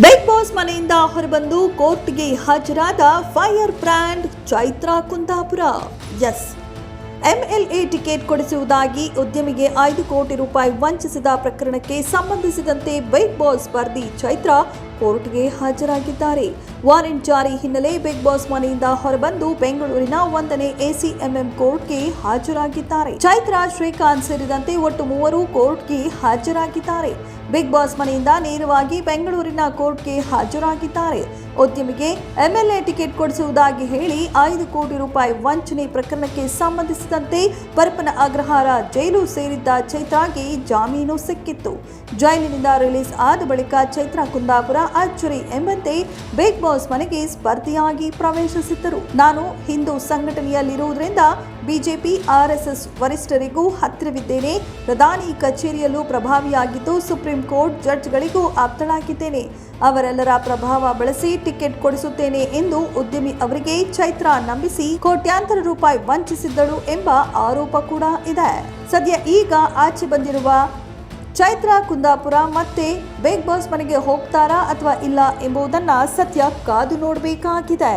Big boss ಮನೆಯಿಂದ ಹೊರಬಂದು ಕೋರ್ಟ್ಗೆ ಹಾಜರಾದ fire brand Chaitra Kundapura. Yes, MLA ticket ಕೊಡಿಸುವುದಾಗಿ ಉದ್ಯಮಿಗೆ 5 ಕೋಟಿ ರೂಪಾಯಿ ವಂಚಿಸಿದ ಪ್ರಕರಣಕ್ಕೆ ಸಂಬಂಧಿಸಿದಂತೆ ಬಿಗ್ ಬಾಸ್ ಸ್ಪರ್ಧಿ ಚೈತ್ರಾ ಕೋರ್ಟ್ಗೆ ಹಾಜರಾಗಿದ್ದಾರೆ. ವಾರೆಂಟ್ ಜಾರಿ ಹಿನ್ನೆಲೆ ಬಿಗ್ ಬಾಸ್ ಮನೆಯಿಂದ ಹೊರಬಂದು ಬೆಂಗಳೂರಿನ 1ನೇ ಎಸಿಎಂಎಂ ಕೋರ್ಟ್ಗೆ ಹಾಜರಾಗಿದ್ದಾರೆ. ಚೈತ್ರಾ, ಶ್ರೀಕಾಂತ್ ಸೇರಿದಂತೆ ಒಟ್ಟು 3 ಕೋರ್ಟ್ಗೆ ಹಾಜರಾಗಿದ್ದಾರೆ. ಬಿಗ್ ಬಾಸ್ ಮನೆಯಿಂದ ನೇರವಾಗಿ ಬೆಂಗಳೂರಿನ ಕೋರ್ಟ್ಗೆ ಹಾಜರಾಗಿದ್ದಾರೆ. ಉದ್ಯಮಿಗೆ ಎಂಎಲ್ಎ ಟಿಕೆಟ್ ಕೊಡಿಸುವುದಾಗಿ ಹೇಳಿ 5 ಕೋಟಿ ರೂಪಾಯಿ ವಂಚನೆ ಪ್ರಕರಣಕ್ಕೆ ಸಂಬಂಧಿಸಿದಂತೆ ಪರಪ್ಪನ ಅಗ್ರಹಾರ ಜೈಲು ಸೇರಿದ್ದ ಚೈತ್ರಾಗೆ ಜಾಮೀನು ಸಿಕ್ಕಿತ್ತು. ಜೈಲಿನಿಂದ ರಿಲೀಸ್ ಆದ ಬಳಿಕ ಚೈತ್ರಾ ಕುಂದಾಪುರ ಅಚ್ಚರಿ ಎಂಬಂತೆ ಬಿಗ್ ಬಾಸ್ ಮನೆಗೆ ಸ್ಪರ್ಧಿಯಾಗಿ ಪ್ರವೇಶಿಸಿದ್ದರು. ನಾನು ಹಿಂದೂ ಸಂಘಟನೆಯಲ್ಲಿರುವುದರಿಂದ ಬಿಜೆಪಿ ಆರ್ಎಸ್ಎಸ್ ವರಿಷ್ಠರಿಗೂ ಹತ್ತಿರವಿದ್ದೇನೆ. ಪ್ರಧಾನಿ ಕಚೇರಿಯಲ್ಲೂ ಪ್ರಭಾವಿಯಾಗಿದ್ದು ಸುಪ್ರೀಂ ಕೋರ್ಟ್ ಜಡ್ಜ್ಗಳಿಗೂ ಆಪ್ತಳಾಗಿದ್ದೇನೆ. ಅವರೆಲ್ಲರ ಪ್ರಭಾವ ಬಳಸಿ ಟಿಕೆಟ್ ಕೊಡಿಸುತ್ತೇನೆ ಎಂದು ಉದ್ಯಮಿ ಅವರಿಗೆ ಚೈತ್ರಾ ನಂಬಿಸಿ ಕೋಟ್ಯಾಂತರ ರೂಪಾಯಿ ವಂಚಿಸಿದ್ದಳು ಎಂಬ ಆರೋಪ ಕೂಡ ಇದೆ. ಸದ್ಯ ಈಗ ಆಚೆ ಬಂದಿರುವ ಚೈತ್ರಾ ಕುಂದಾಪುರ ಮತ್ತೆ ಬಿಗ್ ಬಾಸ್ ಮನೆಗೆ ಹೋಗ್ತಾರಾ ಅಥವಾ ಇಲ್ಲ ಎಂಬುದನ್ನ ಸದ್ಯ ಕಾದು ನೋಡಬೇಕಾಗಿದೆ.